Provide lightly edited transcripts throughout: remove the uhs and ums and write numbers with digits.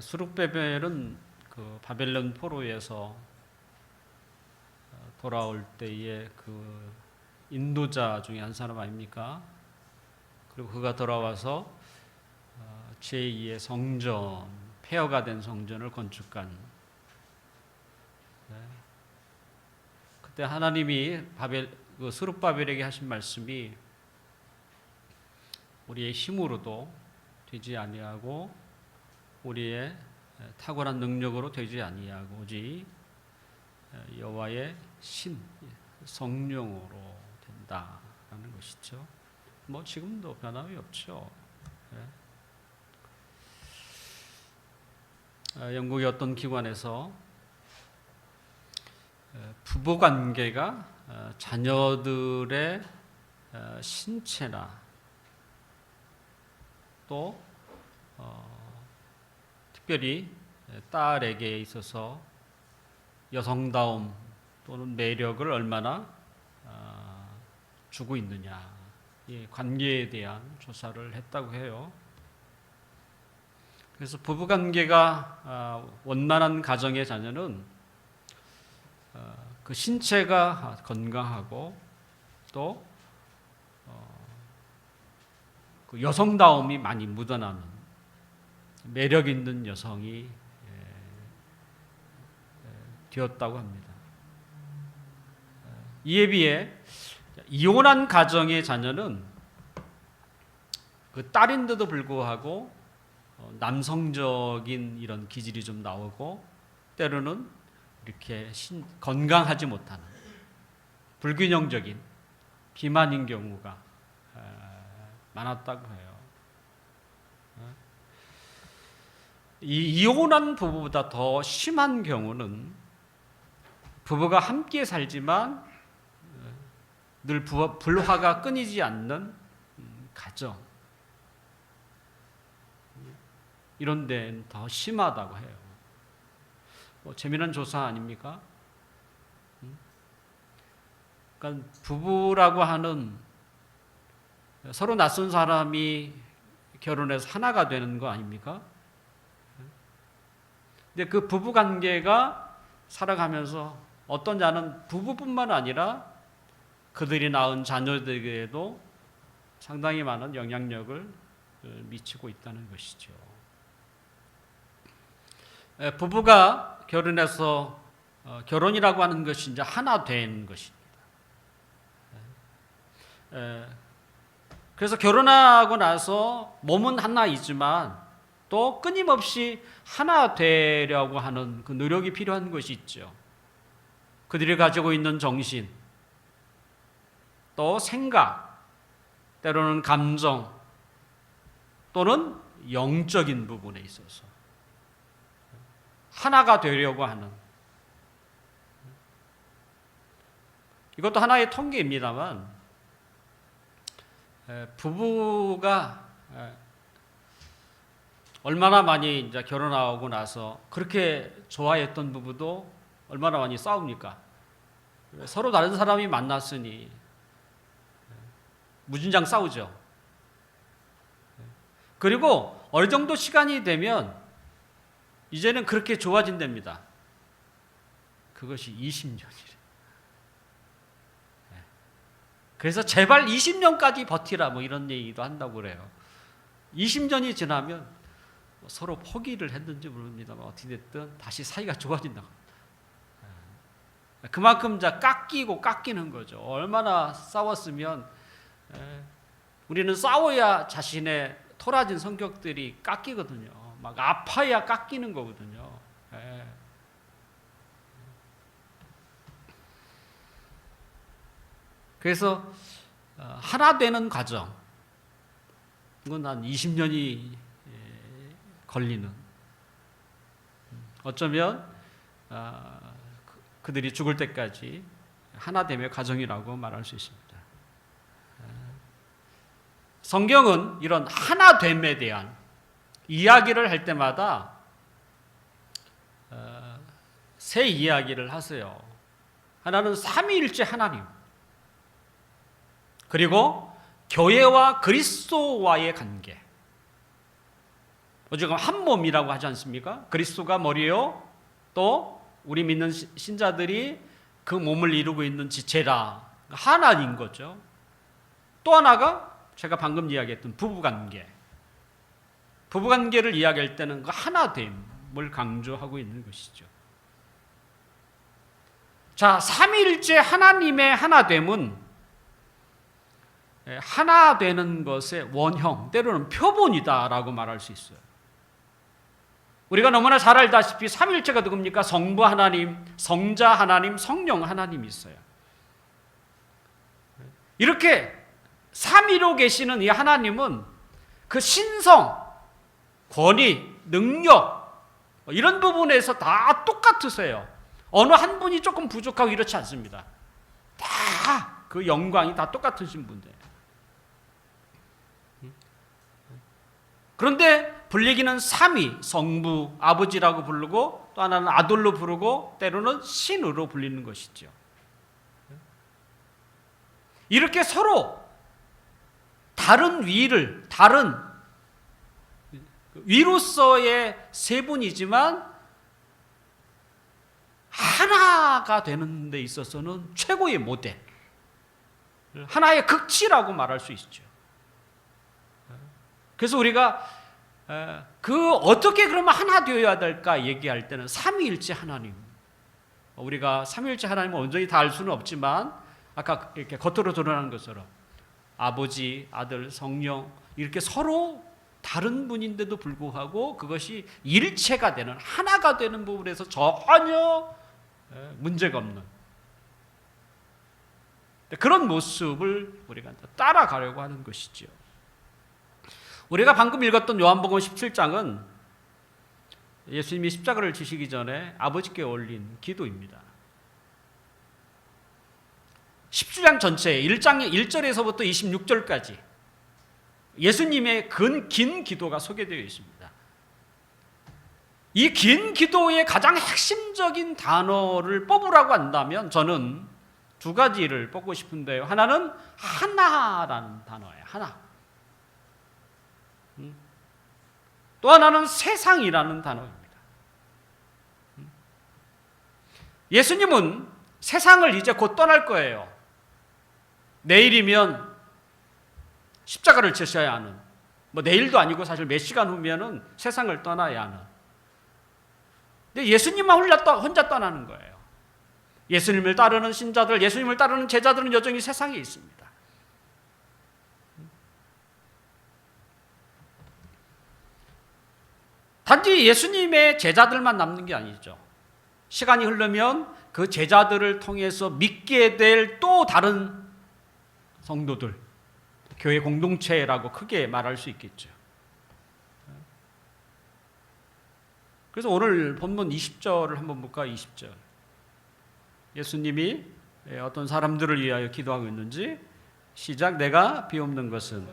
스룹바벨은 그 바벨론 포로에서 돌아올 때의 그 인도자 중에 한 사람 아닙니까? 그리고 그가 돌아와서 제2의 성전, 폐허가 된 성전을 건축한. 그때 하나님이 스룹바벨에게 하신 말씀이 우리의 힘으로도 되지 아니하고 우리의 탁월한 능력으로 되지 아니하고 오직 여호와의 신, 성령으로 된다라는 것이죠. 뭐 지금도 변함이 없죠. 영국의 어떤 기관에서 부부관계가 자녀들의 신체나 또 특별히 딸에게 있어서 여성다움 또는 매력을 얼마나 주고 있느냐, 이 관계에 대한 조사를 했다고 해요. 그래서 부부관계가 원만한 가정의 자녀는 그 신체가 건강하고 또 그 여성다움이 많이 묻어나는 매력 있는 여성이 되었다고 합니다. 이에 비해 이혼한 가정의 자녀는 그 딸인데도 불구하고 남성적인 이런 기질이 좀 나오고 때로는 이렇게 건강하지 못하는 불균형적인 비만인 경우가 많았다고 해요. 이 이혼한 부부보다 더 심한 경우는 부부가 함께 살지만 늘 불화가 끊이지 않는 가정, 이런 데는 더 심하다고 해요. 재미난 조사 아닙니까? 그러니까 부부라고 하는 서로 낯선 사람이 결혼해서 하나가 되는 거 아닙니까? 근데 그 부부 관계가 살아가면서 어떤 자는 부부뿐만 아니라 그들이 낳은 자녀들에게도 상당히 많은 영향력을 미치고 있다는 것이죠. 부부가 결혼해서 결혼이라고 하는 것이 이제 하나 된 것입니다. 그래서 결혼하고 나서 몸은 하나이지만 또 끊임없이 하나 되려고 하는 그 노력이 필요한 것이 있죠. 그들이 가지고 있는 정신, 또 생각, 때로는 감정, 또는 영적인 부분에 있어서 하나가 되려고 하는, 이것도 하나의 통계입니다만 부부가 얼마나 많이 이제 결혼하고 나서 그렇게 좋아했던 부부도 얼마나 많이 싸웁니까? 서로 다른 사람이 만났으니 무진장 싸우죠. 그리고 어느 정도 시간이 되면 이제는 그렇게 좋아진답니다. 그것이 20년이래. 그래서 제발 20년까지 버티라 뭐 이런 얘기도 한다고 그래요. 20년이 지나면 서로 포기를 했는지 모릅니다만 어찌됐든 다시 사이가 좋아진다고. 그만큼 깎이고 깎이는 거죠. 얼마나 싸웠으면 우리는 싸워야 자신의 토라진 성격들이 깎이거든요. 막 아파야 깎이는 거거든요. 그래서 하나 되는 과정, 이건 한 20년이 걸리는, 어쩌면 그들이 죽을 때까지 하나 됨의 과정이라고 말할 수 있습니다. 성경은 이런 하나됨에 대한 이야기를 할 때마다 세 이야기를 하세요. 하나는 삼위일체 하나님, 그리고 교회와 그리스도와의 관계, 오직 한 몸이라고 하지 않습니까? 그리스도가 머리요, 또 우리 믿는 신자들이 그 몸을 이루고 있는 지체라. 하나인 거죠. 또 하나가 제가 방금 이야기했던 부부관계. 부부관계를 이야기할 때는 그 하나됨을 강조하고 있는 것이죠. 자, 삼위일체 하나님의 하나됨은 하나 되는 것의 원형, 때로는 표본이다라고 말할 수 있어요. 우리가 너무나 잘 알다시피 삼위일체가 누굽니까? 성부 하나님, 성자 하나님, 성령 하나님이 있어요. 이렇게 삼위로 계시는 이 하나님은 그 신성, 권위, 능력 이런 부분에서 다 똑같으세요. 어느 한 분이 조금 부족하고 이렇지 않습니다. 다 그 영광이 다 똑같으신 분들. 그런데 불리기는 삼위, 성부, 아버지라고 부르고 또 하나는 아들로 부르고 때로는 신으로 불리는 것이죠. 이렇게 서로 다른 위를, 다른 위로서의 세 분이지만 하나가 되는 데 있어서는 최고의 모델, 하나의 극치라고 말할 수 있죠. 그래서 우리가 그 어떻게 그러면 하나 되어야 될까 얘기할 때는 삼위일체 하나님, 우리가 삼위일체 하나님을 온전히 다 알 수는 없지만 아까 이렇게 겉으로 드러나는 것처럼 아버지, 아들, 성령 이렇게 서로 다른 분인데도 불구하고 그것이 일체가 되는, 하나가 되는 부분에서 전혀 문제가 없는 그런 모습을 우리가 따라가려고 하는 것이죠. 우리가 방금 읽었던 요한복음 17장은 예수님이 십자가를 지시기 전에 아버지께 올린 기도입니다. 17장 전체 1장의 1절에서부터 26절까지 예수님의 긴 기도가 소개되어 있습니다. 이 긴 기도의 가장 핵심적인 단어를 뽑으라고 한다면 저는 두 가지를 뽑고 싶은데요. 하나는 하나라는 단어예요. 하나. 또 하나는 세상이라는 단어입니다. 예수님은 세상을 이제 곧 떠날 거예요. 내일이면 십자가를 지셔야 하는, 뭐 내일도 아니고 사실 몇 시간 후면은 세상을 떠나야 하는. 근데 예수님만 혼자 떠나는 거예요. 예수님을 따르는 신자들, 예수님을 따르는 제자들은 여전히 세상에 있습니다. 단지 예수님의 제자들만 남는 게 아니죠. 시간이 흐르면 그 제자들을 통해서 믿게 될 또 다른 성도들, 교회 공동체라고 크게 말할 수 있겠죠. 그래서 오늘 본문 20절을 한번 볼까요? 20절. 예수님이 어떤 사람들을 위하여 기도하고 있는지 시작. 내가 비옵는 것은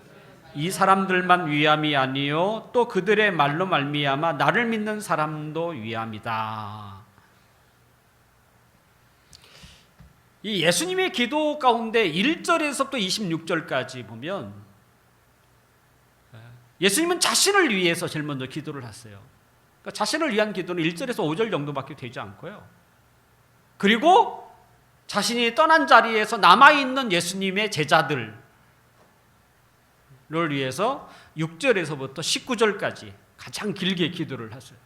이 사람들만 위함이 아니요 또 그들의 말로 말미암아 나를 믿는 사람도 위함이다. 이 예수님의 기도 가운데 1절에서부터 26절까지 보면 예수님은 자신을 위해서 제일 먼저 기도를 하세요. 그러니까 자신을 위한 기도는 1절에서 5절 정도밖에 되지 않고요. 그리고 자신이 떠난 자리에서 남아있는 예수님의 제자들을 위해서 6절에서부터 19절까지 가장 길게 기도를 하세요.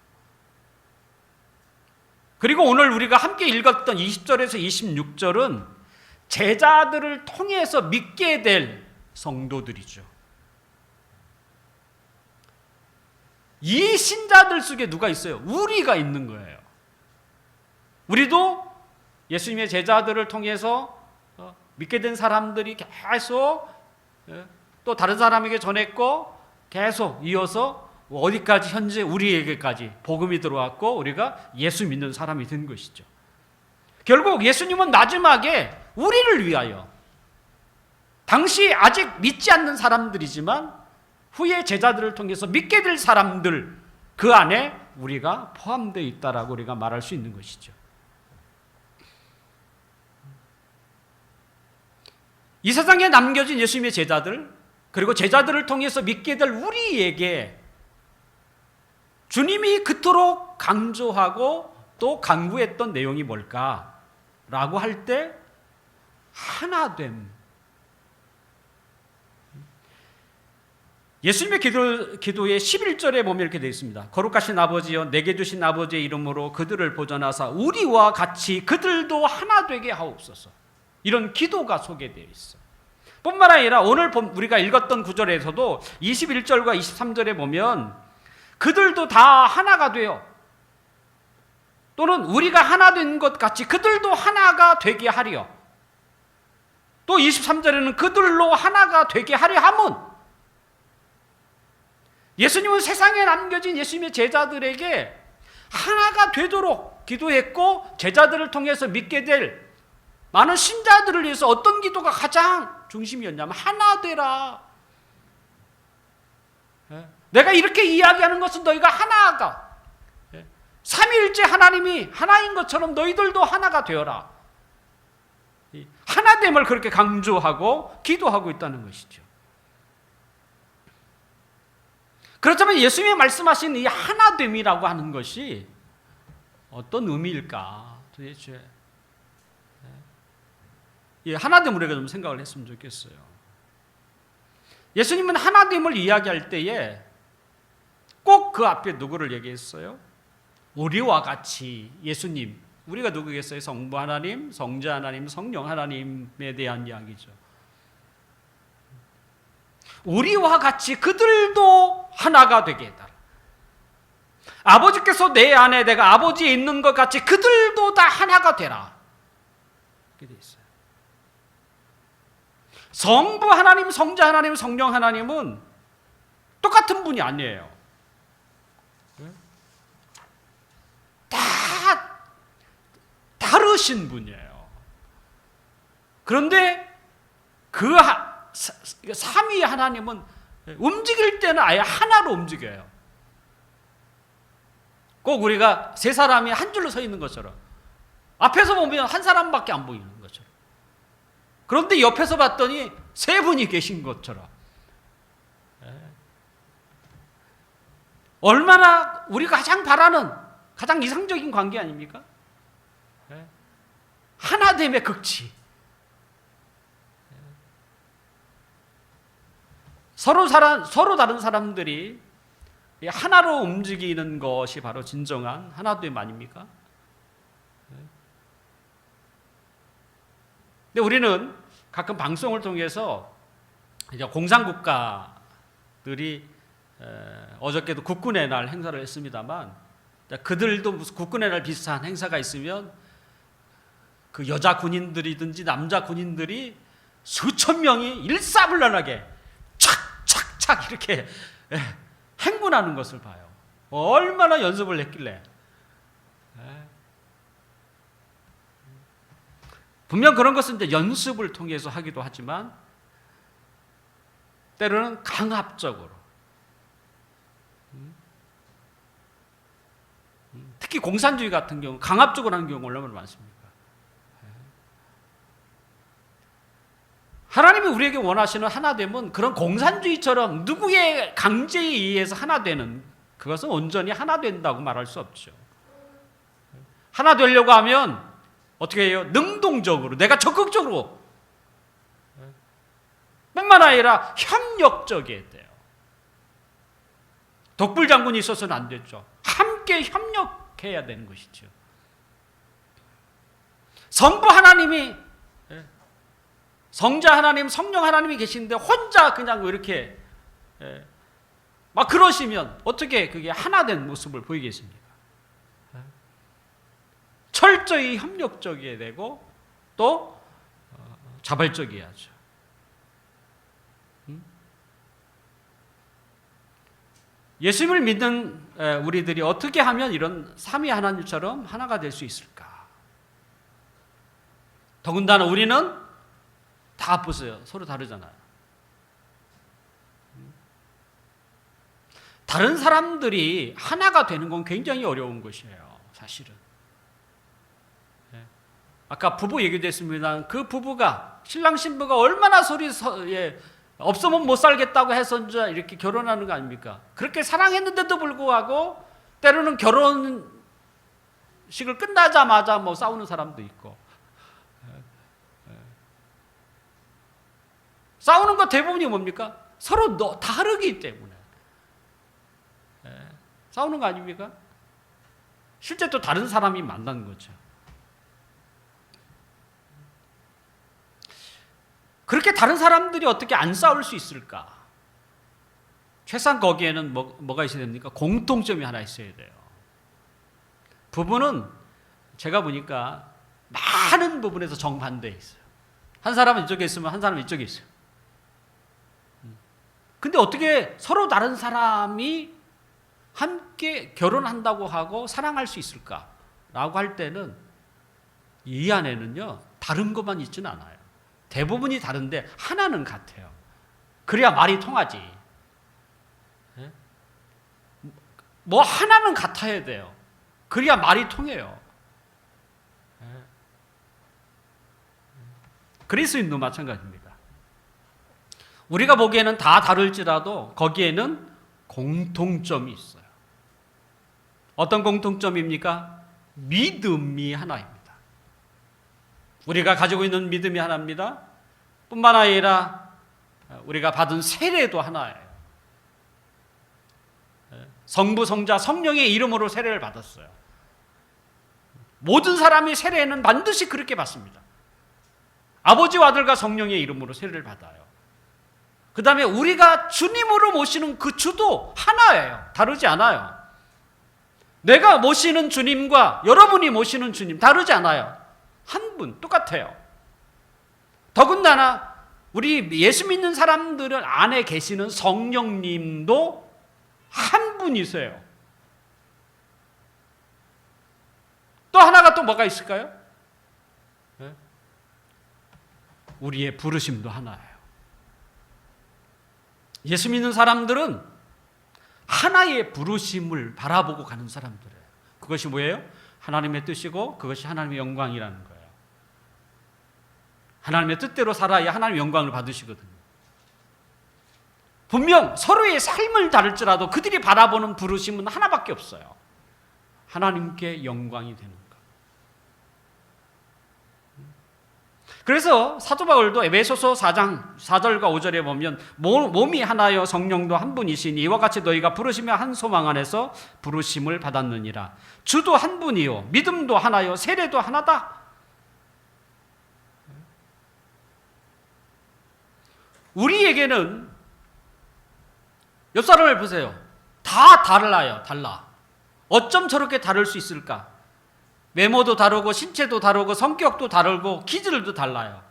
그리고 오늘 우리가 함께 읽었던 20절에서 26절은 제자들을 통해서 믿게 될 성도들이죠. 이 신자들 속에 누가 있어요? 우리가 있는 거예요. 우리도 예수님의 제자들을 통해서 믿게 된 사람들이 계속 또 다른 사람에게 전했고 계속 이어서 어디까지 현재 우리에게까지 복음이 들어왔고 우리가 예수 믿는 사람이 된 것이죠. 결국 예수님은 마지막에 우리를 위하여 당시 아직 믿지 않는 사람들이지만 후에 제자들을 통해서 믿게 될 사람들 그 안에 우리가 포함되어 있다라고 우리가 말할 수 있는 것이죠. 이 세상에 남겨진 예수님의 제자들 그리고 제자들을 통해서 믿게 될 우리에게 주님이 그토록 강조하고 또 강구했던 내용이 뭘까라고 할 때 하나됨. 예수님의 기도의 11절에 보면 이렇게 되어 있습니다. 거룩하신 아버지여 내게 주신 아버지의 이름으로 그들을 보전하사 우리와 같이 그들도 하나 되게 하옵소서. 이런 기도가 소개되어 있어. 뿐만 아니라 오늘 우리가 읽었던 구절에서도 21절과 23절에 보면 그들도 다 하나가 되어 또는 우리가 하나 된 것 같이 그들도 하나가 되게 하려. 또 23절에는 그들로 하나가 되게 하려 함은 예수님은 세상에 남겨진 예수님의 제자들에게 하나가 되도록 기도했고 제자들을 통해서 믿게 될 많은 신자들을 위해서 어떤 기도가 가장 중심이었냐면 하나 되라. 내가 이렇게 이야기하는 것은 너희가 하나가 삼위일체 하나님이 하나인 것처럼 너희들도 하나가 되어라. 하나됨을 그렇게 강조하고 기도하고 있다는 것이죠. 그렇다면 예수님이 말씀하신 이 하나됨이라고 하는 것이 어떤 의미일까? 도대체 이 하나됨을 우리가 좀 생각을 했으면 좋겠어요. 예수님은 하나됨을 이야기할 때에 꼭 그 앞에 누구를 얘기했어요? 우리와 같이 예수님, 우리가 누구겠어요? 성부 하나님, 성자 하나님, 성령 하나님에 대한 이야기죠. 우리와 같이 그들도 하나가 되게 해달라. 아버지께서 내 안에 내가 아버지에 있는 것 같이 그들도 다 하나가 되라. 이렇게 되어 있어요. 성부 하나님, 성자 하나님, 성령 하나님은 똑같은 분이 아니에요. 다 다르신 분이에요. 그런데 그 삼위 하나님은 움직일 때는 아예 하나로 움직여요. 꼭 우리가 세 사람이 한 줄로 서 있는 것처럼 앞에서 보면 한 사람밖에 안 보이는 것처럼 그런데 옆에서 봤더니 세 분이 계신 것처럼 얼마나 우리가 가장 바라는 가장 이상적인 관계 아닙니까? 하나됨의 극치. 서로 다른 사람들이 하나로 움직이는 것이 바로 진정한 하나됨 아닙니까? 근데 우리는 가끔 방송을 통해서 이제 공산국가들이 어저께도 국군의 날 행사를 했습니다만 그들도 무슨 국군의 날 비슷한 행사가 있으면 그 여자 군인들이든지 남자 군인들이 수천 명이 일사불란하게 착착착 이렇게 행군하는 것을 봐요. 얼마나 연습을 했길래. 분명 그런 것은 이제 연습을 통해서 하기도 하지만 때로는 강압적으로 특히 공산주의 같은 경우 강압적으로 하는 경우가 얼마나 많습니까? 하나님이 우리에게 원하시는 하나됨은 그런 공산주의처럼 누구의 강제에 의해서 하나되는 그것은 온전히 하나된다고 말할 수 없죠. 하나 되려고 하면 어떻게 해요? 능동적으로 내가 적극적으로 뿐만 아니라 협력적이어야 돼요. 독불장군이 있어서는 안 됐죠. 함께 협력해야 되는 것이죠. 성부 하나님이 성자 하나님, 성령 하나님이 계시는데 혼자 그냥 이렇게 막 그러시면 어떻게 그게 하나된 모습을 보이겠습니까? 철저히 협력적이어야 되고 또 자발적이어야죠. 예수님을 믿는 우리들이 어떻게 하면 이런 삼위 하나님처럼 하나가 될 수 있을까? 더군다나 우리는 다 보세요. 서로 다르잖아요. 다른 사람들이 하나가 되는 건 굉장히 어려운 것이에요. 사실은. 아까 부부 얘기도 했습니다. 그 부부가 신랑 신부가 얼마나 없으면 못 살겠다고 해서 이제 이렇게 결혼하는 거 아닙니까? 그렇게 사랑했는데도 불구하고 때로는 결혼식을 끝나자마자 뭐 싸우는 사람도 있고, 싸우는 거 대부분이 뭡니까? 서로 다르기 때문에 싸우는 거 아닙니까? 실제 또 다른 사람이 만난 거죠. 그렇게 다른 사람들이 어떻게 안 싸울 수 있을까? 최소한 거기에는 뭐가 있어야 됩니까? 공통점이 하나 있어야 돼요. 부부는 제가 보니까 많은 부분에서 정반대에 있어요. 한 사람은 이쪽에 있으면 한 사람은 이쪽에 있어요. 근데 어떻게 서로 다른 사람이 함께 결혼한다고 하고 사랑할 수 있을까라고 할 때는 이 안에는요, 다른 것만 있지는 않아요. 대부분이 다른데 하나는 같아요. 그래야 말이 통하지. 뭐 하나는 같아야 돼요. 그래야 말이 통해요. 그리스도인도 마찬가지입니다. 우리가 보기에는 다 다를지라도 거기에는 공통점이 있어요. 어떤 공통점입니까? 믿음이 하나입니다. 우리가 가지고 있는 믿음이 하나입니다. 뿐만 아니라 우리가 받은 세례도 하나예요. 성부, 성자, 성령의 이름으로 세례를 받았어요. 모든 사람이 세례는 반드시 그렇게 받습니다. 아버지와 아들과 성령의 이름으로 세례를 받아요. 그 다음에 우리가 주님으로 모시는 그 주도 하나예요. 다르지 않아요. 내가 모시는 주님과 여러분이 모시는 주님 다르지 않아요. 한 분 똑같아요. 더군다나 우리 예수 믿는 사람들 안에 계시는 성령님도 한 분이세요. 또 하나가 또 뭐가 있을까요? 우리의 부르심도 하나예요. 예수 믿는 사람들은 하나의 부르심을 바라보고 가는 사람들이에요. 그것이 뭐예요? 하나님의 뜻이고 그것이 하나님의 영광이라는 거예요. 하나님의 뜻대로 살아야 하나님의 영광을 받으시거든요. 분명 서로의 삶을 다를지라도 그들이 바라보는 부르심은 하나밖에 없어요. 하나님께 영광이 되는 것. 그래서 사도 바울도 에베소서 4장 4절과 5절에 보면 몸이 하나여 성령도 한 분이시니 이와 같이 너희가 부르심의 한 소망 안에서 부르심을 받았느니라. 주도 한 분이요 믿음도 하나요 세례도 하나다. 우리에게는 옆 사람을 보세요. 다 달라요. 달라. 어쩜 저렇게 다를 수 있을까? 외모도 다르고 신체도 다르고 성격도 다르고 기질도 달라요.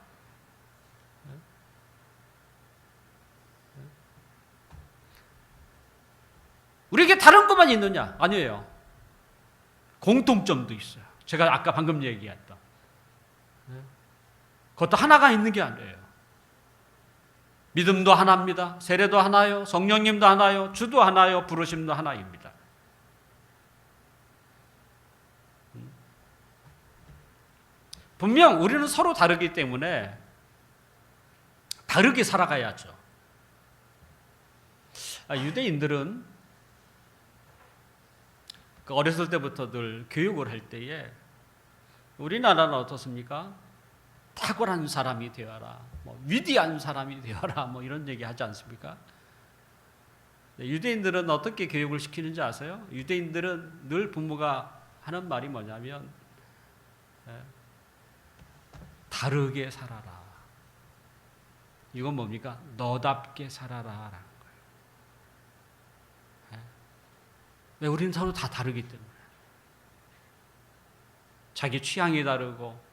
우리에게 다른 것만 있느냐? 아니에요. 공통점도 있어요. 제가 아까 방금 얘기했던 그것도 하나가 있는 게 아니에요. 믿음도 하나입니다. 세례도 하나요. 성령님도 하나요. 주도 하나요. 부르심도 하나입니다. 분명 우리는 서로 다르기 때문에 다르게 살아가야죠. 유대인들은 어렸을 때부터 늘 교육을 할 때에 우리나라는 어떻습니까? 탁월한 사람이 되어라, 위대한 사람이 되어라, 이런 얘기 하지 않습니까? 유대인들은 어떻게 교육을 시키는지 아세요? 유대인들은 늘 부모가 하는 말이 뭐냐면 다르게 살아라. 이건 뭡니까? 너답게 살아라라는 거예요. 왜? 우리는 서로 다 다르기 때문에. 자기 취향이 다르고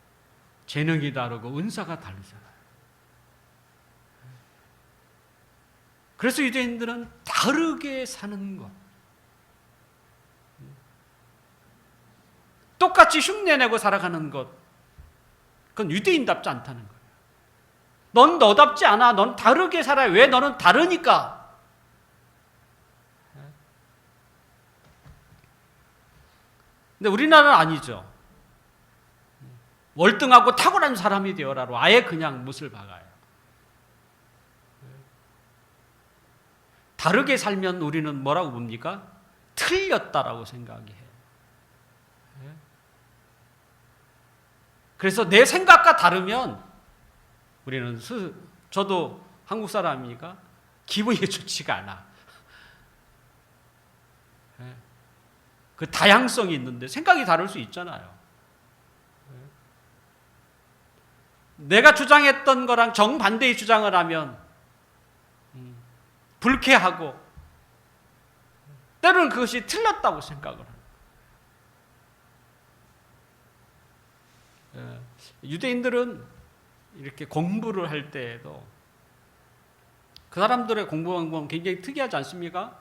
재능이 다르고 은사가 다르잖아요. 그래서 유대인들은 다르게 사는 것, 똑같이 흉내내고 살아가는 것, 그건 유대인답지 않다는 거예요. 넌 너답지 않아. 넌 다르게 살아요. 왜? 너는 다르니까. 근데 우리나라는 아니죠. 월등하고 탁월한 사람이 되어라로 아예 그냥 못을 박아요. 다르게 살면 우리는 뭐라고 봅니까? 틀렸다라고 생각해. 그래서 내 생각과 다르면 우리는 저도 한국 사람이니까 기분이 좋지가 않아. 그 다양성이 있는데 생각이 다를 수 있잖아요. 내가 주장했던 거랑 정반대의 주장을 하면 불쾌하고 때로는 그것이 틀렸다고 생각을 합니다. 유대인들은 이렇게 공부를 할 때에도 그 사람들의 공부 방법은 굉장히 특이하지 않습니까?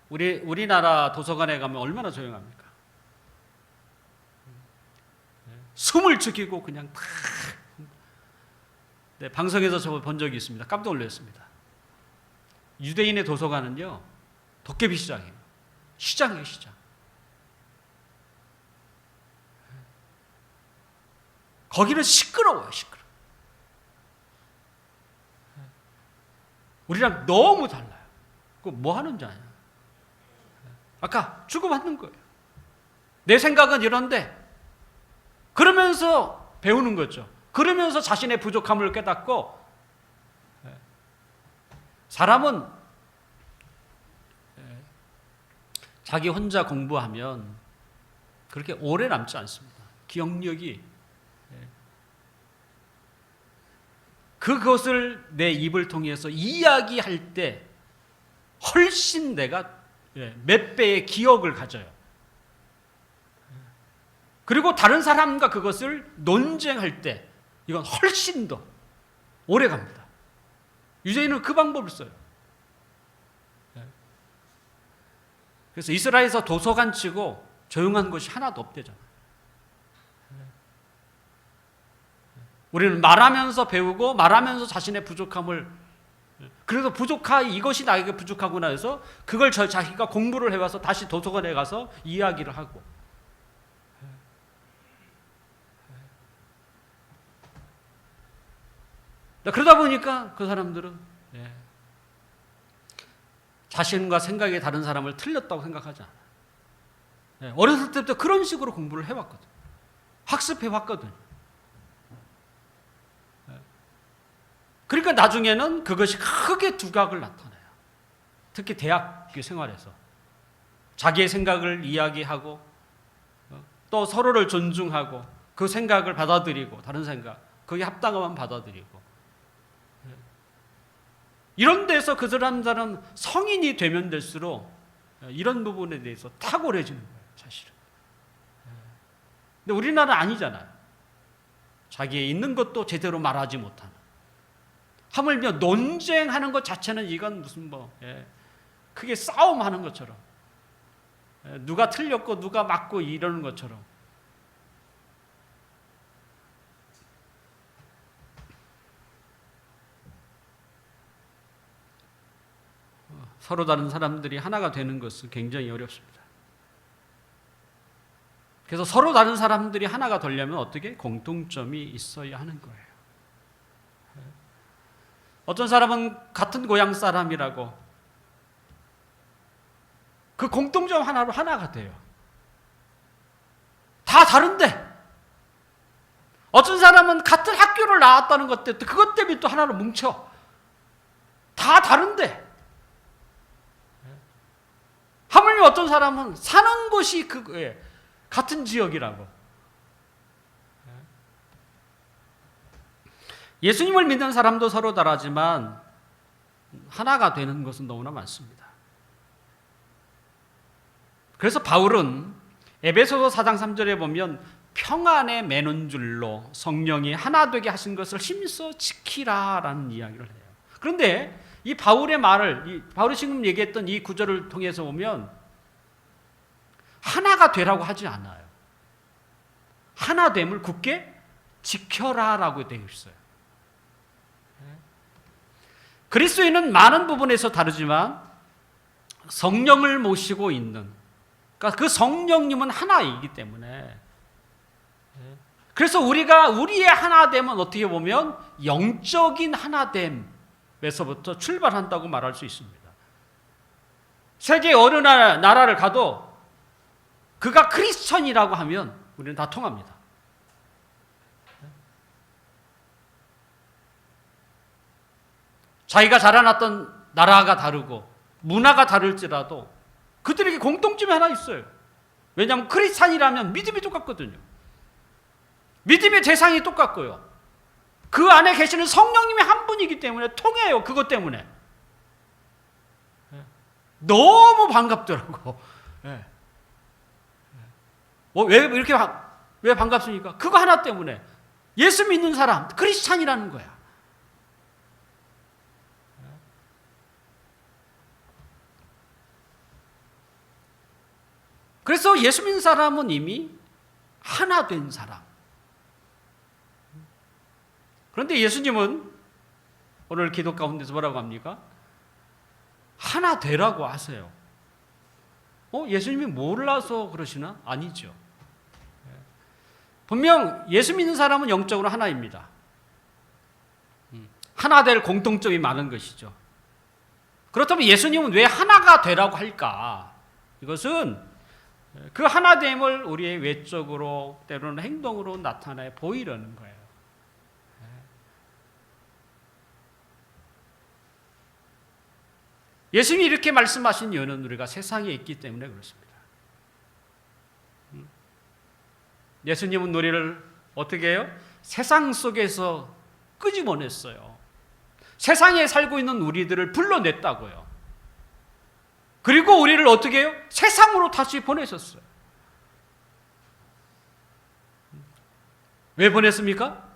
우리나라 도서관에 가면 얼마나 조용합니까? 숨을 죽이고 그냥 탁. 네, 방송에서 저 본 적이 있습니다. 깜짝 놀랐습니다. 유대인의 도서관은요, 도깨비 시장이에요. 시장이에요, 시장. 거기는 시끄러워요, 시끄러워. 우리랑 너무 달라요. 그 뭐 하는지 아냐? 아까 주고받는 거예요. 내 생각은 이런데 그러면서 배우는 거죠. 그러면서 자신의 부족함을 깨닫고 사람은 자기 혼자 공부하면 그렇게 오래 남지 않습니다. 기억력이 그것을 내 입을 통해서 이야기할 때 훨씬 내가 몇 배의 기억을 가져요. 그리고 다른 사람과 그것을 논쟁할 때 이건 훨씬 더 오래 갑니다. 유대인은 그 방법을 써요. 그래서 이스라엘에서 도서관 치고 조용한 곳이 하나도 없대잖아요. 우리는 말하면서 배우고 말하면서 자신의 부족함을, 그래서 이것이 나에게 부족하구나 해서 그걸 자기가 공부를 해와서 다시 도서관에 가서 이야기를 하고, 그러다 보니까 그 사람들은 자신과 생각이 다른 사람을 틀렸다고 생각하지 않아요. 어렸을 때부터 그런 식으로 공부를 해왔거든요. 학습해왔거든요. 그러니까 나중에는 그것이 크게 두각을 나타내요. 특히 대학교 생활에서 자기의 생각을 이야기하고 또 서로를 존중하고 그 생각을 받아들이고 다른 생각, 거기에 합당하면 받아들이고, 이런 데서 그 사람들은 성인이 되면 될수록 이런 부분에 대해서 탁월해지는 거예요, 사실은. 근데 우리나라는 아니잖아요. 자기의 있는 것도 제대로 말하지 못하는, 하물며 논쟁하는 것 자체는 이건 무슨 크게 싸움하는 것처럼, 누가 틀렸고 누가 맞고 이러는 것처럼. 서로 다른 사람들이 하나가 되는 것은 굉장히 어렵습니다. 그래서 서로 다른 사람들이 하나가 되려면 어떻게? 공통점이 있어야 하는 거예요. 어떤 사람은 같은 고향 사람이라고 그 공통점 하나로 하나가 돼요. 다 다른데 어떤 사람은 같은 학교를 나왔다는 것 때문에 그것 때문에 또 하나로 뭉쳐. 다 다른데 하물며 어떤 사람은 사는 곳이 같은 지역이라고. 예수님을 믿는 사람도 서로 다르지만 하나가 되는 것은 너무나 많습니다. 그래서 바울은 에베소서 4장 3절에 보면 평안에 매는 줄로 성령이 하나 되게 하신 것을 힘써 지키라라는 이야기를 해요. 그런데 이 바울의 말을, 바울이 지금 얘기했던 이 구절을 통해서 보면 하나가 되라고 하지 않아요. 하나됨을 굳게 지켜라라고 되어 있어요. 그리스도인은 많은 부분에서 다르지만 성령을 모시고 있는, 그러니까 그 성령님은 하나이기 때문에, 그래서 우리가 우리의 하나됨은 어떻게 보면 영적인 하나됨에서부터 출발한다고 말할 수 있습니다. 세계 어느 나라를 가도 그가 크리스천이라고 하면 우리는 다 통합니다. 자기가 자라났던 나라가 다르고 문화가 다를지라도 그들에게 공통점이 하나 있어요. 왜냐하면 크리스찬이라면 믿음이 똑같거든요. 믿음의 대상이 똑같고요. 그 안에 계시는 성령님이 한 분이기 때문에 통해요. 그것 때문에. 너무 반갑더라고. 왜 이렇게 왜 반갑습니까? 그거 하나 때문에. 예수 믿는 사람, 크리스찬이라는 거야. 그래서 예수 믿는 사람은 이미 하나 된 사람. 그런데 예수님은 오늘 기도 가운데서 뭐라고 합니까? 하나 되라고 하세요. 예수님이 몰라서 그러시나? 아니죠. 분명 예수 믿는 사람은 영적으로 하나입니다. 하나 될 공통점이 많은 것이죠. 그렇다면 예수님은 왜 하나가 되라고 할까? 이것은 그 하나됨을 우리의 외적으로 때로는 행동으로 나타내 보이려는 거예요. 예수님이 이렇게 말씀하신 이유는 우리가 세상에 있기 때문에 그렇습니다. 예수님은 우리를 어떻게 해요? 세상 속에서 끄집어냈어요. 세상에 살고 있는 우리들을 불러냈다고요. 그리고 우리를 어떻게 해요? 세상으로 다시 보내셨어요. 왜 보냈습니까?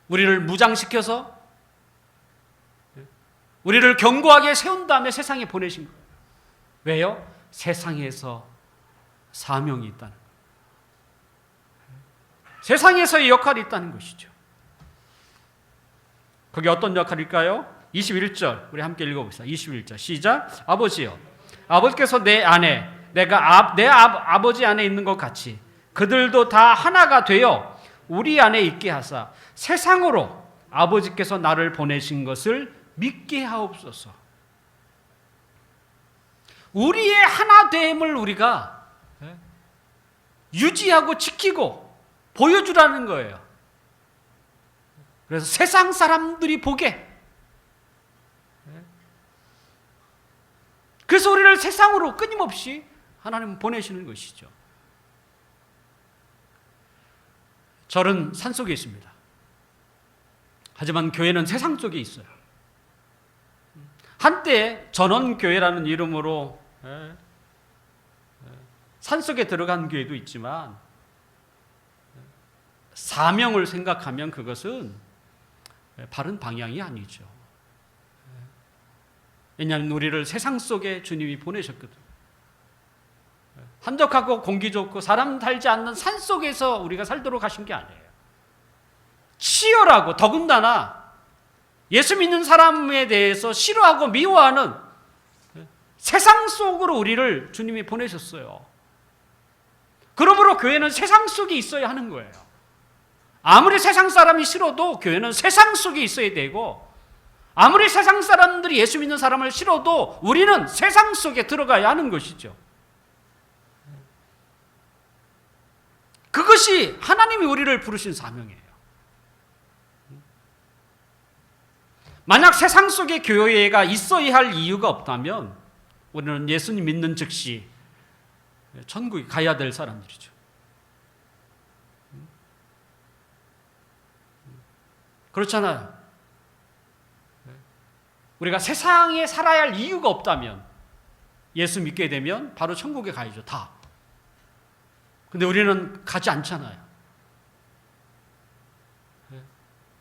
우리를 무장시켜서 우리를 견고하게 세운 다음에 세상에 보내신 거예요. 왜요? 세상에서 사명이 있다는 거예요. 세상에서의 역할이 있다는 것이죠. 그게 어떤 역할일까요? 21절 우리 함께 읽어봅시다. 21절 시작. 아버지여, 아버지께서 내 안에 내가 내 아버지 안에 있는 것 같이 그들도 다 하나가 되어 우리 안에 있게 하사 세상으로 아버지께서 나를 보내신 것을 믿게 하옵소서. 우리의 하나됨을 우리가 유지하고 지키고 보여주라는 거예요. 그래서 세상 사람들이 보게. 그래서 우리를 세상으로 끊임없이 하나님 보내시는 것이죠. 절은 산속에 있습니다. 하지만 교회는 세상 속에 있어요. 한때 전원교회라는 이름으로 산속에 들어간 교회도 있지만 사명을 생각하면 그것은 바른 방향이 아니죠. 왜냐하면 우리를 세상 속에 주님이 보내셨거든요. 한적하고 공기 좋고 사람 살지 않는 산 속에서 우리가 살도록 하신 게 아니에요. 치열하고 더군다나 예수 믿는 사람에 대해서 싫어하고 미워하는 세상 속으로 우리를 주님이 보내셨어요. 그러므로 교회는 세상 속에 있어야 하는 거예요. 아무리 세상 사람이 싫어도 교회는 세상 속에 있어야 되고, 아무리 세상 사람들이 예수 믿는 사람을 싫어도 우리는 세상 속에 들어가야 하는 것이죠. 그것이 하나님이 우리를 부르신 사명이에요. 만약 세상 속에 교회가 있어야 할 이유가 없다면 우리는 예수님 믿는 즉시 천국에 가야 될 사람들이죠. 그렇잖아요. 우리가 세상에 살아야 할 이유가 없다면 예수 믿게 되면 바로 천국에 가야죠. 다. 근데 우리는 가지 않잖아요.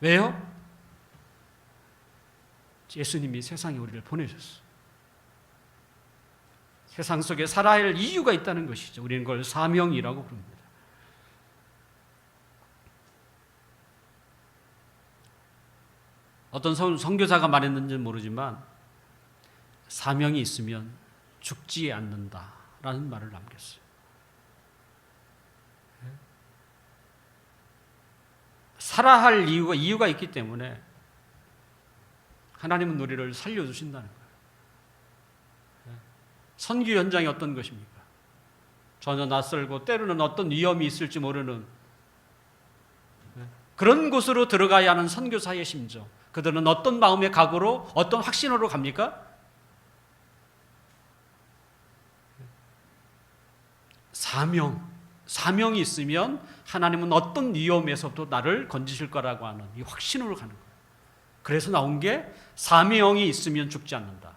왜요? 예수님이 세상에 우리를 보내셨어요. 세상 속에 살아야 할 이유가 있다는 것이죠. 우리는 그걸 사명이라고 부릅니다. 어떤 선교사가 말했는지는 모르지만 사명이 있으면 죽지 않는다라는 말을 남겼어요. 살아야 할 이유가 있기 때문에 하나님은 우리를 살려주신다는 거예요. 선교 현장이 어떤 것입니까? 전혀 낯설고 때로는 어떤 위험이 있을지 모르는 그런 곳으로 들어가야 하는 선교사의 심정. 그들은 어떤 마음의 각오로 어떤 확신으로 갑니까? 사명이 있으면 하나님은 어떤 위험에서도 나를 건지실 거라고 하는 이 확신으로 가는 거예요. 그래서 나온 게 사명이 있으면 죽지 않는다.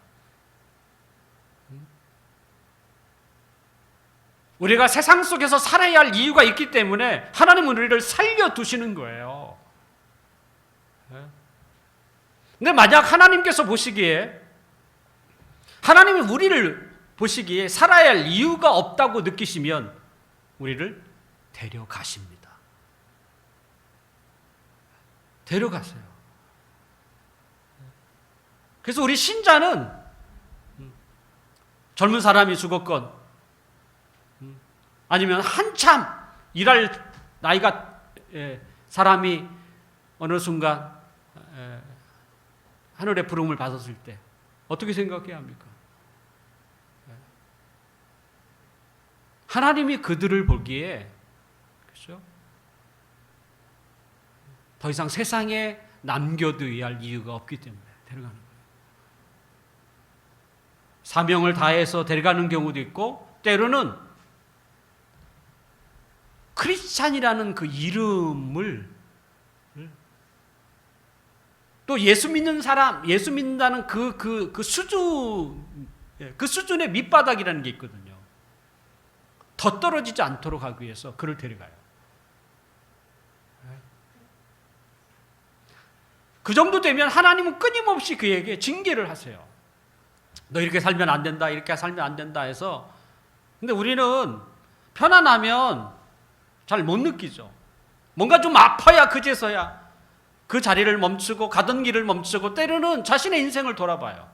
우리가 세상 속에서 살아야 할 이유가 있기 때문에 하나님은 우리를 살려두시는 거예요. 근데 만약 하나님께서 보시기에, 하나님이 우리를 보시기에 살아야 할 이유가 없다고 느끼시면 우리를 데려가십니다. 데려가세요. 그래서 우리 신자는 젊은 사람이 죽었건 아니면 한참 일할 나이가 사람이 어느 순간 하늘의 부름을 받았을 때 어떻게 생각해야 합니까? 하나님이 그들을 보기에 그렇죠? 더 이상 세상에 남겨두어야 할 이유가 없기 때문에 데려가는 거예요. 사명을 다해서 데려가는 경우도 있고 때로는 크리스찬이라는 그 이름을 또 예수 믿는 사람, 예수 믿는다는 그 수준의 밑바닥이라는 게 있거든요. 더 떨어지지 않도록 하기 위해서 그를 데려가요. 그 정도 되면 하나님은 끊임없이 그에게 징계를 하세요. 너 이렇게 살면 안 된다, 이렇게 살면 안 된다 해서. 근데 우리는 편안하면 잘 못 느끼죠. 뭔가 좀 아파야 그제서야 그 자리를 멈추고 가던 길을 멈추고 때로는 자신의 인생을 돌아봐요.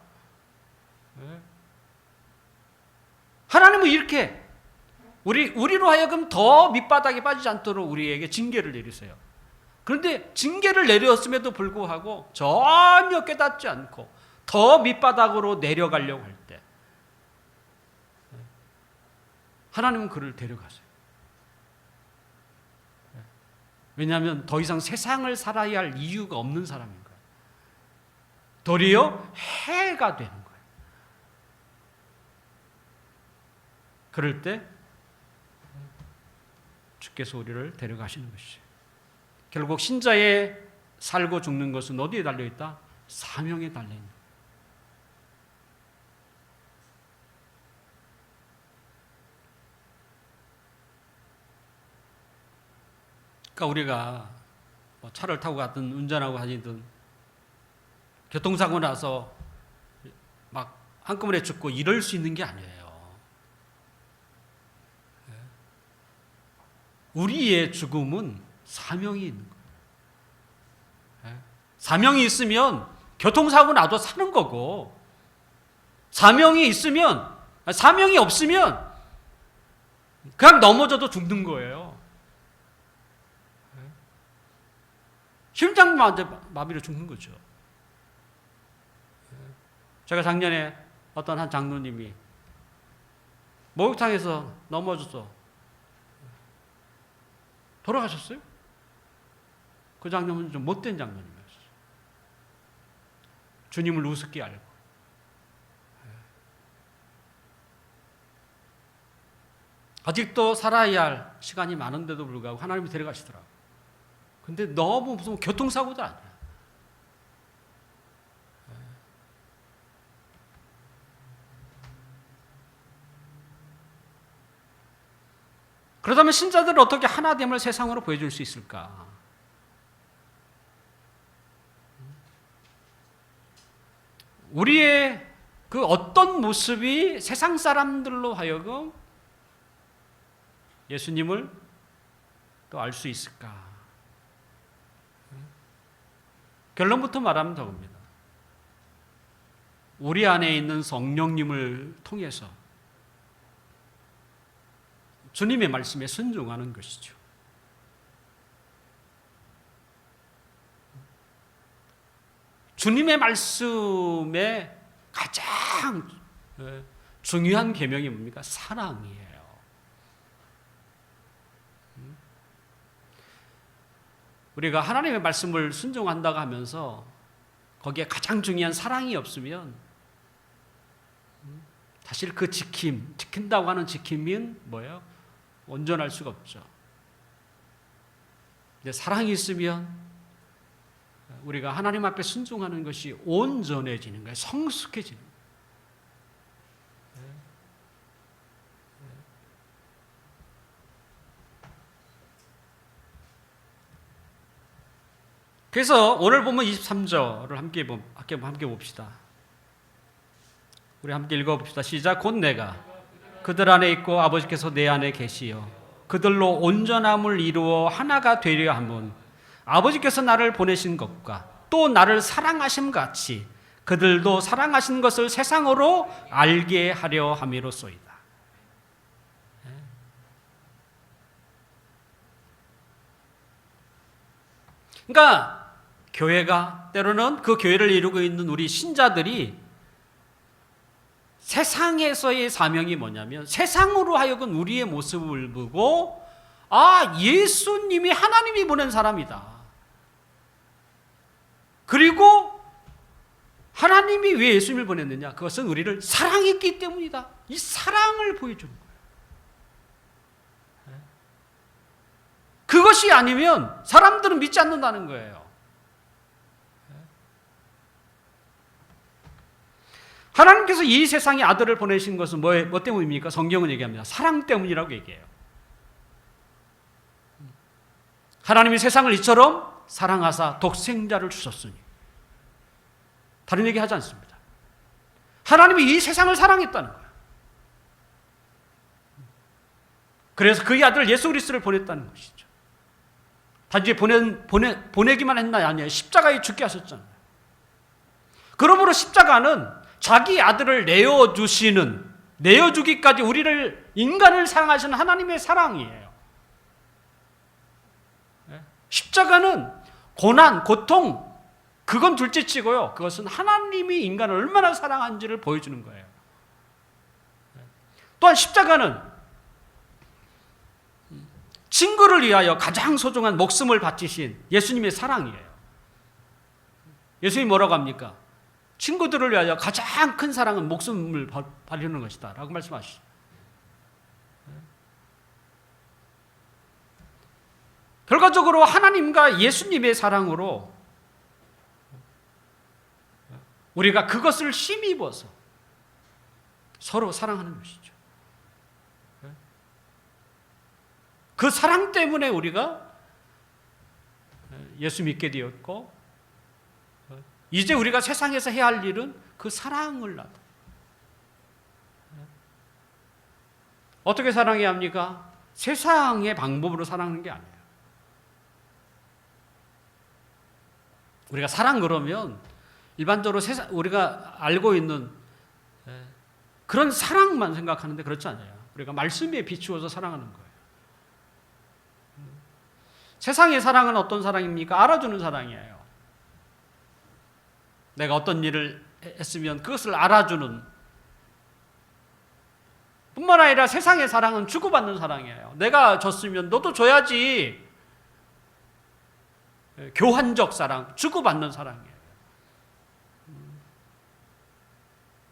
하나님은 이렇게 우리로 하여금 더 밑바닥에 빠지지 않도록 우리에게 징계를 내리세요. 그런데 징계를 내렸음에도 불구하고 전혀 깨닫지 않고 더 밑바닥으로 내려가려고 할 때 하나님은 그를 데려가세요. 왜냐하면 더 이상 세상을 살아야 할 이유가 없는 사람인 거예요. 도리어 해가 되는 거예요. 그럴 때 주께서 우리를 데려가시는 것이죠. 결국 신자의 살고 죽는 것은 어디에 달려있다? 사명에 달려있는 거예요. 그러니까 우리가 뭐 차를 타고 가든 운전하고 하든 교통사고 나서 막 한꺼번에 죽고 이럴 수 있는 게 아니에요. 우리의 죽음은 사명이 있는 거예요. 사명이 있으면 교통사고 나도 사는 거고, 사명이 없으면 그냥 넘어져도 죽는 거예요. 심장마비로 죽는 거죠. 제가 작년에 어떤 한 장로님이 목욕탕에서 넘어져서 돌아가셨어요. 그 장로님은 좀 못된 장로님이었어요. 주님을 우습게 알고. 아직도 살아야 할 시간이 많은데도 불구하고 하나님이 데려가시더라고요. 근데 너무 무슨 교통사고도 아니야. 그렇다면 신자들은 어떻게 하나됨을 세상으로 보여줄 수 있을까? 우리의 그 어떤 모습이 세상 사람들로 하여금 예수님을 또 알 수 있을까? 결론부터 말하면 더웁니다. 우리 안에 있는 성령님을 통해서 주님의 말씀에 순종하는 것이죠. 주님의 말씀에 가장 중요한 계명이 뭡니까? 사랑이에요. 우리가 하나님의 말씀을 순종한다고 하면서 거기에 가장 중요한 사랑이 없으면 사실 그 지킨다고 하는 지킴은 뭐예요? 온전할 수가 없죠. 근데 사랑이 있으면 우리가 하나님 앞에 순종하는 것이 온전해지는 거예요. 성숙해지는 거예요. 그래서 오늘 보면 23절을 함께 봅시다. 우리 함께 읽어봅시다. 시작. 곧 내가 그들 안에 있고 아버지께서 내 안에 계시어 그들로 온전함을 이루어 하나가 되려 함은 아버지께서 나를 보내신 것과 또 나를 사랑하심 같이 그들도 사랑하신 것을 세상으로 알게 하려 함이로소이다. 그러니까 교회가 때로는 그 교회를 이루고 있는 우리 신자들이 세상에서의 사명이 뭐냐면 세상으로 하여금 우리의 모습을 보고 예수님이 하나님이 보낸 사람이다. 그리고 하나님이 왜 예수님을 보냈느냐? 그것은 우리를 사랑했기 때문이다. 이 사랑을 보여주는 거예요. 그것이 아니면 사람들은 믿지 않는다는 거예요. 하나님께서 이 세상에 아들을 보내신 것은 뭐 때문입니까? 성경은 얘기합니다. 사랑 때문이라고 얘기해요. 하나님이 세상을 이처럼 사랑하사 독생자를 주셨으니. 다른 얘기 하지 않습니다. 하나님이 이 세상을 사랑했다는 거예요. 그래서 그의 아들 예수 그리스도를 보냈다는 것이죠. 단지 보내기만 했나 아니에요. 십자가에 죽게 하셨잖아요. 그러므로 십자가는 자기 아들을 내어주기까지 우리를 인간을 사랑하시는 하나님의 사랑이에요. 십자가는 고난, 고통 그건 둘째치고요. 그것은 하나님이 인간을 얼마나 사랑한지를 보여주는 거예요. 또한 십자가는 친구를 위하여 가장 소중한 목숨을 바치신 예수님의 사랑이에요. 예수님이 뭐라고 합니까? 친구들을 위하여 가장 큰 사랑은 목숨을 바르는 것이다 라고 말씀하시죠. 결과적으로 하나님과 예수님의 사랑으로 우리가 그것을 힘입어서 서로 사랑하는 것이죠. 그 사랑 때문에 우리가 예수 믿게 되었고 이제 우리가 세상에서 해야 할 일은 그 사랑을 나도. 어떻게 사랑해야 합니까? 세상의 방법으로 사랑하는 게 아니에요. 우리가 사랑 그러면 일반적으로 우리가 알고 있는 그런 사랑만 생각하는데 그렇지 않아요. 우리가 말씀에 비추어서 사랑하는 거예요. 세상의 사랑은 어떤 사랑입니까? 알아주는 사랑이에요. 내가 어떤 일을 했으면 그것을 알아주는 뿐만 아니라 세상의 사랑은 주고받는 사랑이에요. 내가 줬으면 너도 줘야지. 교환적 사랑, 주고받는 사랑이에요.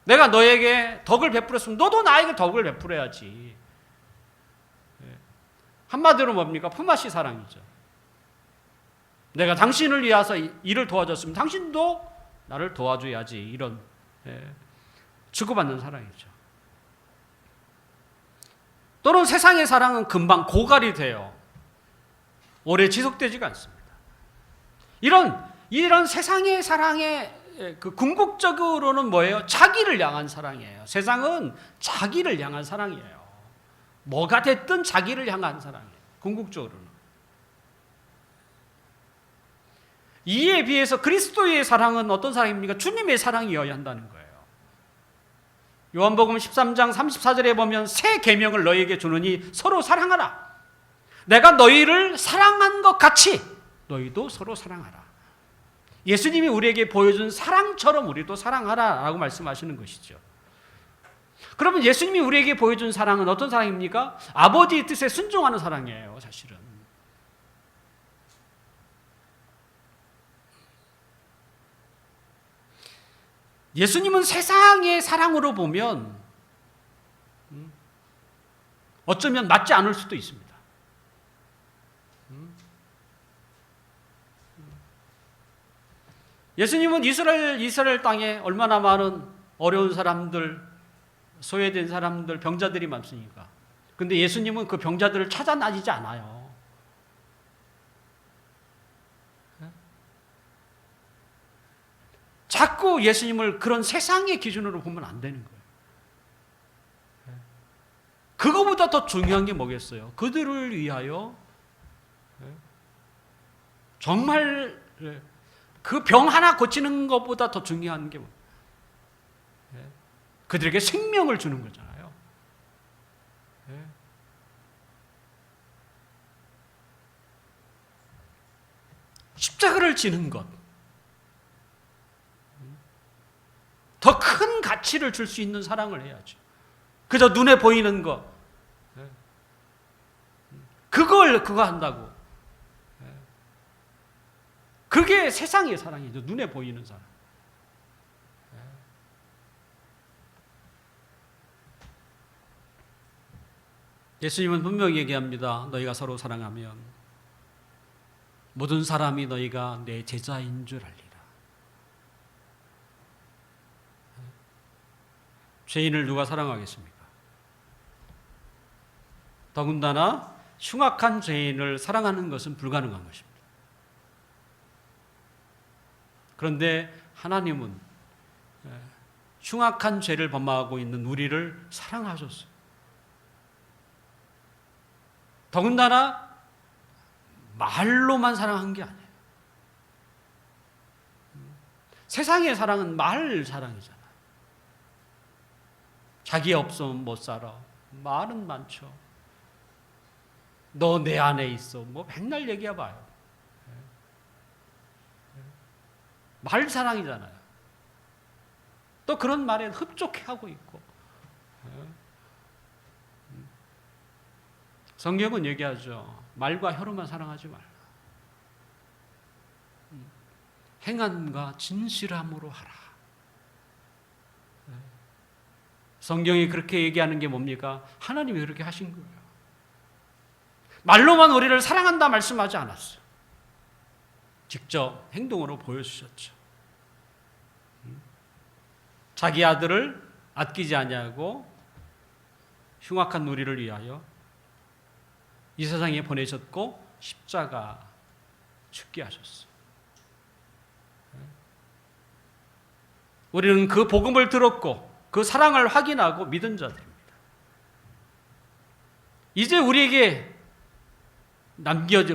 내가 너에게 덕을 베풀었으면 너도 나에게 덕을 베풀어야지. 한마디로 뭡니까? 품앗이 사랑이죠. 내가 당신을 위해서 일을 도와줬으면 당신도 나를 도와줘야지. 이런 주고받는 사랑이죠. 또는 세상의 사랑은 금방 고갈이 돼요. 오래 지속되지가 않습니다. 이런 세상의 사랑의 그 궁극적으로는 뭐예요? 자기를 향한 사랑이에요. 세상은 자기를 향한 사랑이에요. 뭐가 됐든 자기를 향한 사랑이에요. 궁극적으로는. 이에 비해서 그리스도의 사랑은 어떤 사랑입니까? 주님의 사랑이어야 한다는 거예요. 요한복음 13장 34절에 보면 새 계명을 너희에게 주노니 서로 사랑하라. 내가 너희를 사랑한 것 같이 너희도 서로 사랑하라. 예수님이 우리에게 보여준 사랑처럼 우리도 사랑하라라고 말씀하시는 것이죠. 그러면 예수님이 우리에게 보여준 사랑은 어떤 사랑입니까? 아버지의 뜻에 순종하는 사랑이에요, 사실은. 예수님은 세상의 사랑으로 보면 어쩌면 맞지 않을 수도 있습니다. 예수님은 이스라엘 땅에 얼마나 많은 어려운 사람들, 소외된 사람들, 병자들이 많습니까? 근데 예수님은 그 병자들을 찾아 다니지 않아요. 자꾸 예수님을 그런 세상의 기준으로 보면 안 되는 거예요. 그거보다 더 중요한 게 뭐겠어요? 그들을 위하여 정말 그 병 하나 고치는 것보다 더 중요한 게 뭐예요? 그들에게 생명을 주는 거잖아요. 십자가를 지는 것, 더 큰 가치를 줄 수 있는 사랑을 해야죠. 그저 눈에 보이는 것, 그거 한다고. 그게 세상의 사랑이죠. 눈에 보이는 사랑. 예수님은 분명히 얘기합니다. 너희가 서로 사랑하면 모든 사람이 너희가 내 제자인 줄 알리라. 죄인을 누가 사랑하겠습니까? 더군다나 흉악한 죄인을 사랑하는 것은 불가능한 것입니다. 그런데 하나님은 흉악한 죄를 범하고 있는 우리를 사랑하셨어요. 더군다나 말로만 사랑한 게 아니에요. 세상의 사랑은 말 사랑이잖아요. 자기 없으면 못 살아. 말은 많죠. 너 내 안에 있어. 뭐 맨날 얘기해봐요. 말 사랑이잖아요. 또 그런 말에 흡족해하고 있고. 성경은 얘기하죠. 말과 혀로만 사랑하지 말라. 행함과 진실함으로 하라. 성경이 그렇게 얘기하는 게 뭡니까? 하나님이 그렇게 하신 거예요. 말로만 우리를 사랑한다 말씀하지 않았어요. 직접 행동으로 보여주셨죠. 자기 아들을 아끼지 아니하고 흉악한 우리를 위하여 이 세상에 보내셨고 십자가 죽게 하셨어요. 우리는 그 복음을 들었고 그 사랑을 확인하고 믿은 자들입니다. 이제 우리에게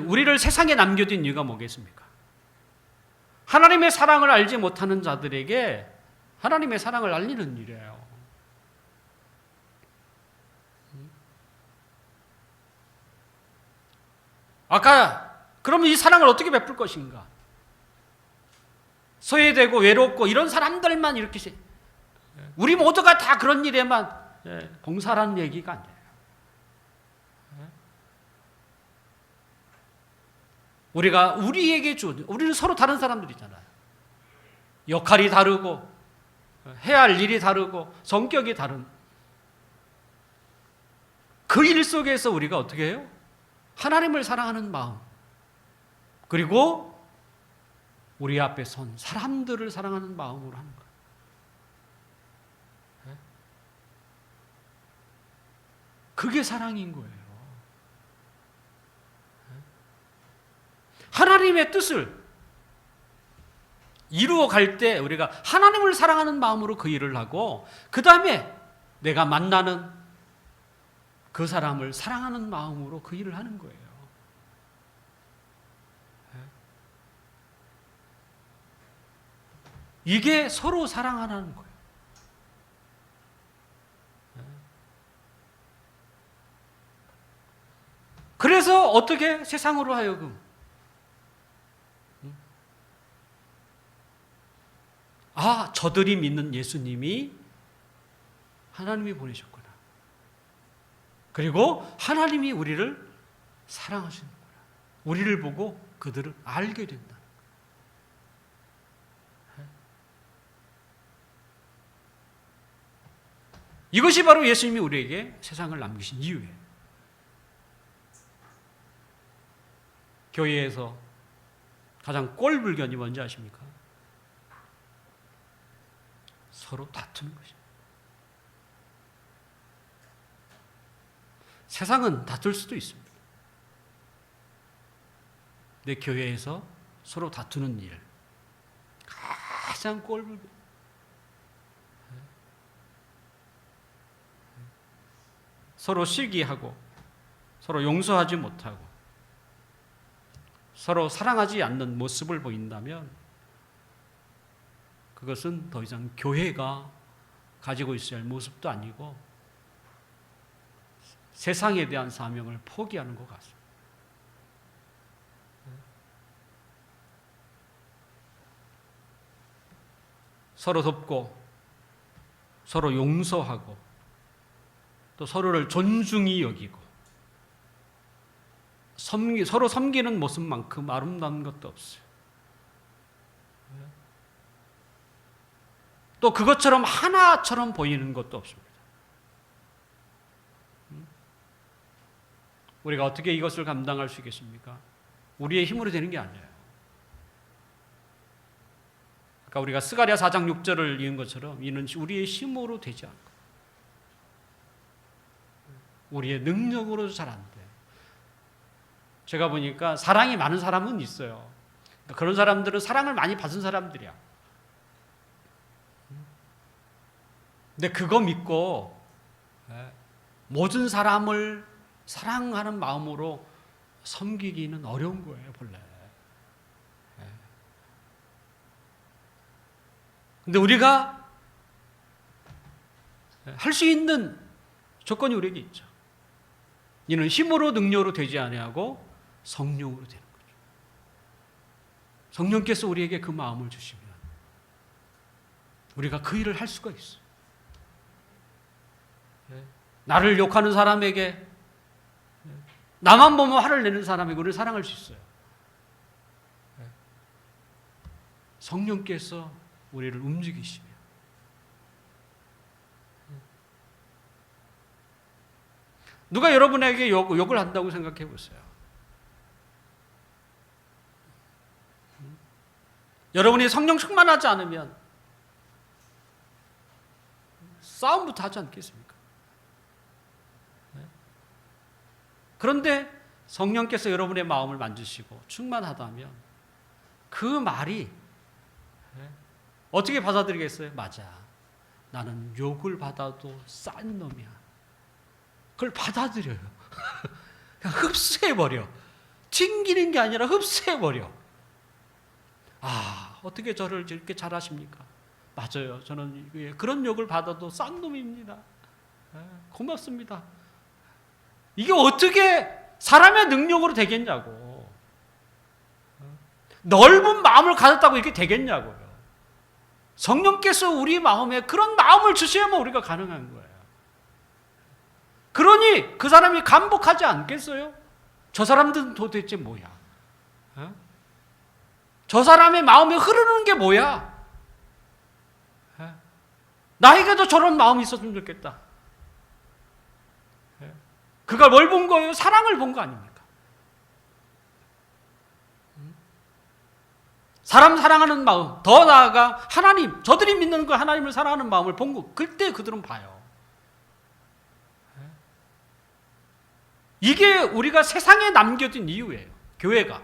우리를 세상에 남겨둔 이유가 뭐겠습니까? 하나님의 사랑을 알지 못하는 자들에게 하나님의 사랑을 알리는 일이에요. 아까 그러면 이 사랑을 어떻게 베풀 것인가? 소외되고 외롭고 이런 사람들만 이렇게 우리 모두가 다 그런 일에만 봉사라는 얘기가 아니에요. 우리는 서로 다른 사람들이잖아요. 역할이 다르고 해야 할 일이 다르고 성격이 다른 그 일 속에서 우리가 어떻게 해요? 하나님을 사랑하는 마음 그리고 우리 앞에 선 사람들을 사랑하는 마음으로 하는 거예요. 그게 사랑인 거예요. 하나님의 뜻을 이루어 갈 때 우리가 하나님을 사랑하는 마음으로 그 일을 하고 그 다음에 내가 만나는 그 사람을 사랑하는 마음으로 그 일을 하는 거예요. 이게 서로 사랑하는 거예요. 그래서 어떻게 세상으로 하여금 저들이 믿는 예수님이 하나님이 보내셨구나. 그리고 하나님이 우리를 사랑하시는구나. 우리를 보고 그들을 알게 된다. 이것이 바로 예수님이 우리에게 세상을 남기신 이유예요. 교회에서 가장 꼴불견이 뭔지 아십니까? 서로 다투는 것입니다. 세상은 다툴 수도 있습니다. 내 교회에서 서로 다투는 일, 가장 꼴불견. 서로 시기하고 서로 용서하지 못하고 서로 사랑하지 않는 모습을 보인다면 그것은 더 이상 교회가 가지고 있어야 할 모습도 아니고 세상에 대한 사명을 포기하는 것 같습니다. 서로 돕고 서로 용서하고 또 서로를 존중히 여기고 서로 섬기는 모습만큼 아름다운 것도 없어요. 또 그것처럼 하나처럼 보이는 것도 없습니다. 우리가 어떻게 이것을 감당할 수 있겠습니까? 우리의 힘으로 되는 게 아니에요. 그러니까 우리가 스가랴 4장 6절을 읽은 것처럼 이는 우리의 힘으로 되지 않고 우리의 능력으로도 잘 안 돼. 제가 보니까 사랑이 많은 사람은 있어요. 그러니까 그런 사람들은 사랑을 많이 받은 사람들이야. 근데 그거 믿고 모든 사람을 사랑하는 마음으로 섬기기는 어려운 거예요, 본래. 근데 우리가 할 수 있는 조건이 우리에게 있죠. 이는 힘으로 능력으로 되지 아니하고 성령으로 되는 거죠. 성령께서 우리에게 그 마음을 주시면 우리가 그 일을 할 수가 있어요. 나를 욕하는 사람에게, 나만 보면 화를 내는 사람에게 우리를 사랑할 수 있어요. 성령께서 우리를 움직이시며 누가 여러분에게 욕을 한다고 생각해 보세요. 여러분이 성령 충만하지 않으면 싸움부터 하지 않겠습니까? 그런데 성령께서 여러분의 마음을 만지시고 충만하다면 그 말이 어떻게 받아들이겠어요? 맞아. 나는 욕을 받아도 싼 놈이야. 그걸 받아들여요. 그냥 흡수해버려. 튕기는 게 아니라 흡수해버려. 아, 어떻게 저를 이렇게 잘하십니까? 맞아요. 저는 그런 욕을 받아도 싼 놈입니다. 고맙습니다. 이게 어떻게 사람의 능력으로 되겠냐고. 넓은 마음을 가졌다고 이렇게 되겠냐고요. 성령께서 우리 마음에 그런 마음을 주셔야만 우리가 가능한 거예요. 그러니 그 사람이 감복하지 않겠어요? 저 사람들은 도대체 뭐야? 저 사람의 마음에 흐르는 게 뭐야? 나에게도 저런 마음이 있었으면 좋겠다. 그가 뭘 본 거예요? 사랑을 본 거 아닙니까? 사람 사랑하는 마음, 더 나아가 하나님, 저들이 믿는 그 하나님을 사랑하는 마음을 본 거, 그때 그들은 봐요. 이게 우리가 세상에 남겨진 이유예요. 교회가.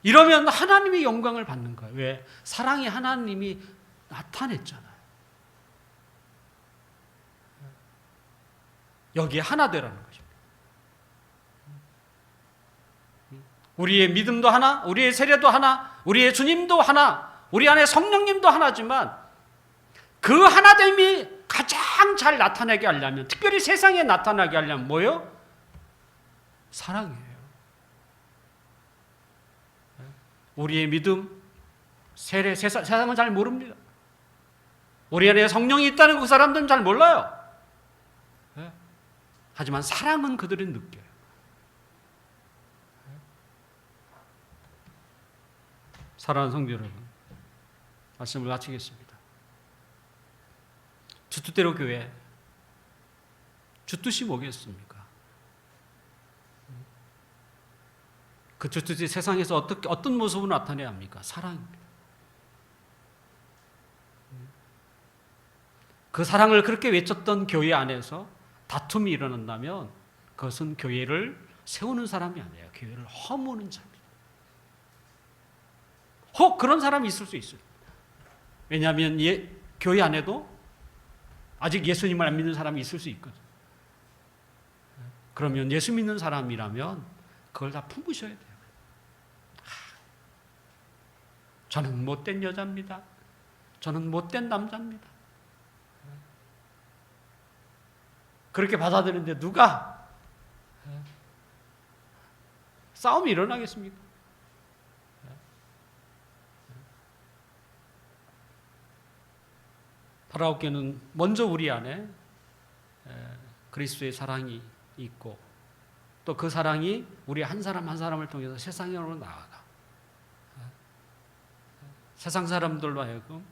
이러면 하나님이 영광을 받는 거예요. 왜? 사랑이 하나님이 나타냈잖아요. 여기에 하나 되라는 것입니다. 우리의 믿음도 하나, 우리의 세례도 하나, 우리의 주님도 하나, 우리 안에 성령님도 하나지만 그 하나됨이 가장 잘 나타나게 하려면, 특별히 세상에 나타나게 하려면 뭐예요? 사랑이에요. 우리의 믿음, 세례, 세상은 잘 모릅니다. 우리 안에 성령이 있다는 그 사람들은 잘 몰라요. 예? 하지만 사랑은 그들은 느껴요. 사랑하는 성도 여러분, 말씀을 마치겠습니다. 주 뜻대로 교회, 주 뜻이 뭐겠습니까? 그 주 뜻이 세상에서 어떤 모습으로 나타내야 합니까? 사랑입니다. 그 사랑을 그렇게 외쳤던 교회 안에서 다툼이 일어난다면 그것은 교회를 세우는 사람이 아니에요. 교회를 허무는 자입니다. 혹 그런 사람이 있을 수 있어요. 왜냐하면 교회 안에도 아직 예수님을 안 믿는 사람이 있을 수 있거든요. 그러면 예수 믿는 사람이라면 그걸 다 품으셔야 돼요. 저는 못된 여자입니다. 저는 못된 남자입니다. 그렇게 받아들이는데 누가 싸움이 일어나겠습니까? 바라옵게는 먼저 우리 안에 그리스도의 사랑이 있고 또 그 사랑이 우리 한 사람 한 사람을 통해서 세상으로 나아가 세상 사람들로 하여금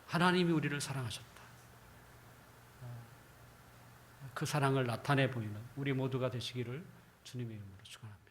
하나님이 우리를 사랑하셨다. 그 사랑을 나타내 보이는 우리 모두가 되시기를 주님의 이름으로 축원합니다.